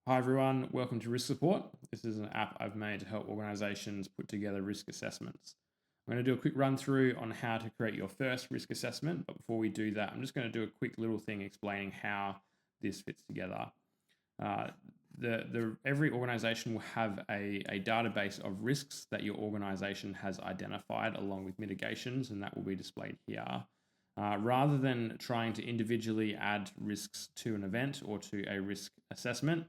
Hi everyone, welcome to RiskSupport. This is an app I've made to help organizations put together risk assessments. I'm going to do a quick run through on how to create your first risk assessment, but before we do that, I'm just going to do a quick little thing explaining how this fits together. Every organization will have a database of risks that your organization has identified along with mitigations, and that will be displayed here. Rather than trying to individually add risks to an event or to a risk assessment,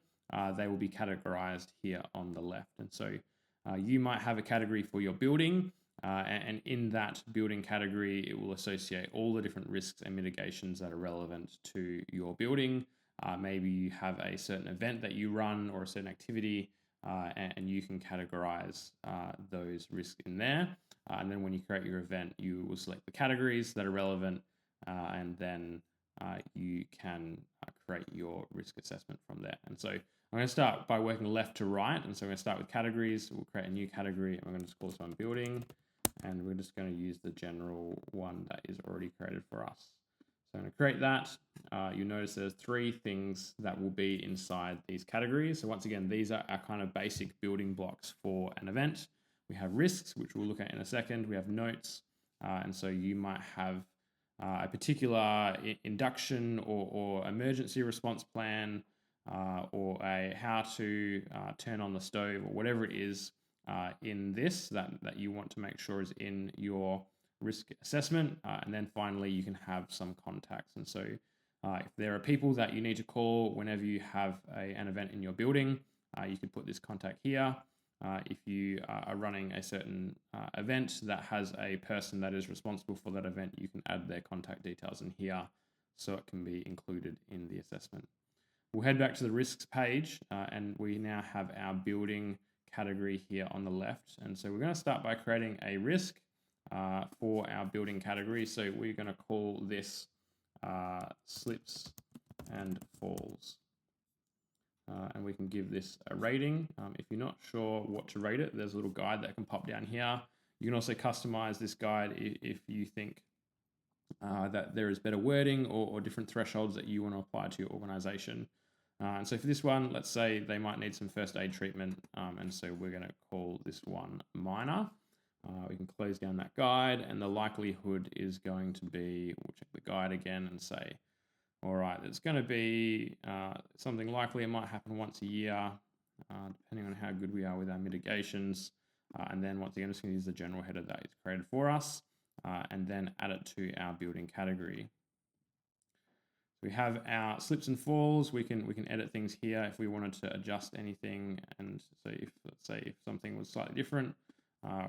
they will be categorized here on the left. And so you might have a category for your building, and in that building category, it will associate all the different risks and mitigations that are relevant to your building. Maybe you have a certain event that you run or a certain activity, and you can categorize those risks in there. And then when you create your event, you will select the categories that are relevant, and then you can create your risk assessment from there. And so I'm going to start by working left to right. And so I'm going to start with categories. We'll create a new category. And we're going to just call this one building. And we're just going to use the general one that is already created for us. So I'm going to create that. You'll notice there's three things that will be inside these categories. So once again, these are our kind of basic building blocks for an event. We have risks, which we'll look at in a second. We have notes. And so you might have a particular induction or emergency response plan, or a how to turn on the stove, or whatever it is in this that you want to make sure is in your risk assessment. And then finally, you can have some contacts. And so if there are people that you need to call whenever you have an event in your building, you could put this contact here. If you are running a certain event that has a person that is responsible for that event, you can add their contact details in here so it can be included in the assessment. We'll head back to the risks page, and we now have our building category here on the left. And so we're going to start by creating a risk for our building category. So we're going to call this slips and falls. And we can give this a rating. If you're not sure what to rate it, there's a little guide that can pop down here. You can also customize this guide if you think that there is better wording or different thresholds that you want to apply to your organization. And so for this one, let's say they might need some first aid treatment. And so we're going to call this one minor. We can close down that guide, and the likelihood is going to be, we'll check the guide again and say, all right, it's going to be something likely. It might happen once a year, depending on how good we are with our mitigations. And then once again, I'm just going to use the general header that is created for us, and then add it to our building category. We have our slips and falls. We can edit things here if we wanted to adjust anything. And so if, let's say, if something was slightly different,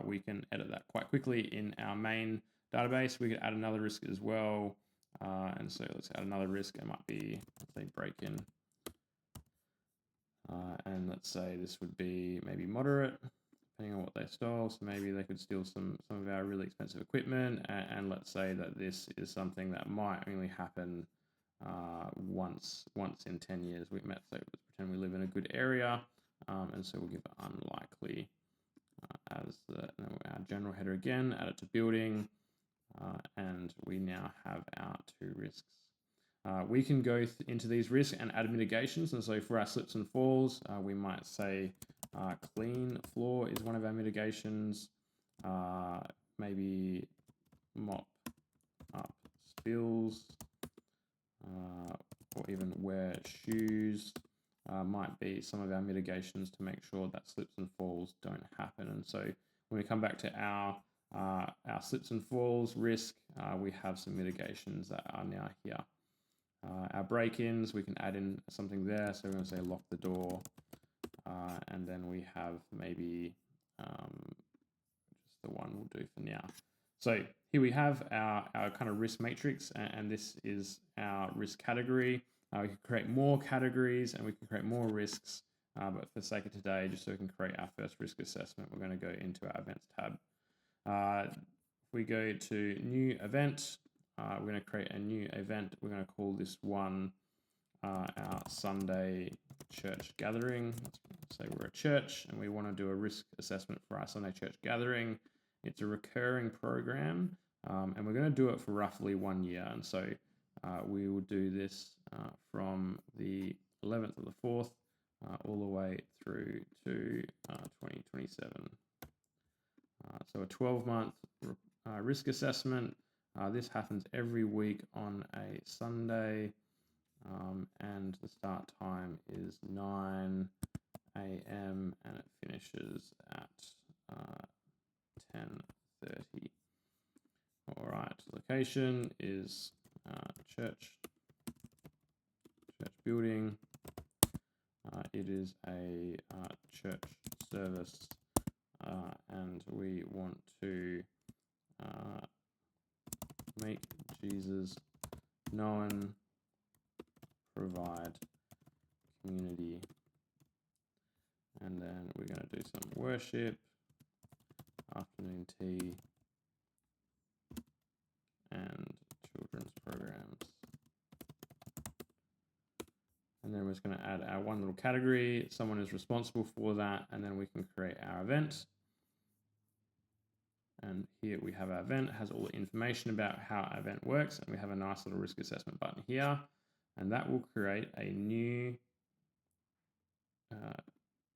we can edit that quite quickly in our main database. We could add another risk as well. And so let's add another risk. It might be, let's say, break-in. And let's say this would be maybe moderate, depending on what they stole. So maybe they could steal some of our really expensive equipment. And let's say that this is something that might only happen once in 10 years. We might say, let's pretend we live in a good area. And so we'll give it unlikely as our general header again, add it to building. And we now have our two risks. We can go into these risks and add mitigations. And so for our slips and falls, we might say clean floor is one of our mitigations. Maybe mop up spills, or even wear shoes might be some of our mitigations to make sure that slips and falls don't happen. And so when we come back to our slips and falls risk, we have some mitigations that are now here. Our break-ins, we can add in something there. So we're going to say lock the door, and then we have maybe just the one we'll do for now. So here we have our kind of risk matrix, and this is our risk category. We can create more categories and we can create more risks, but for the sake of today, just so we can create our first risk assessment, we're going to go into our events tab. If we go to new event, we're going to create a new event. We're going to call this one our Sunday church gathering. Let's say we're a church and we want to do a risk assessment for our Sunday church gathering. It's a recurring program, and we're going to do it for roughly 1 year. And so we will do this from the 11th of the 4th 37. So a 12-month risk assessment. This happens every week on a Sunday, and the start time is 9 a.m. and it finishes at 10:30. All right, location is church building. It is a church service, and we want to make Jesus known, provide community, and then we're going to do some worship, afternoon tea, and children's programs. And then we're just going to add our one little category. Someone is responsible for that, and then we can create our event. And here we have our event. It has all the information about how our event works, and we have a nice little risk assessment button here, and that will create a new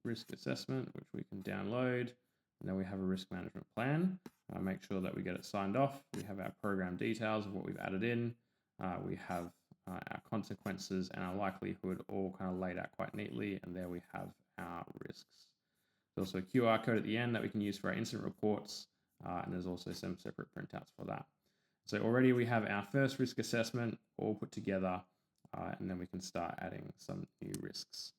risk assessment, which we can download. And then we have a risk management plan. Make sure that we get it signed off. We have our program details of what we've added in. We have our consequences and our likelihood all kind of laid out quite neatly. And there we have our risks. There's also a QR code at the end that we can use for our incident reports. And there's also some separate printouts for that. So already we have our first risk assessment all put together, and then we can start adding some new risks.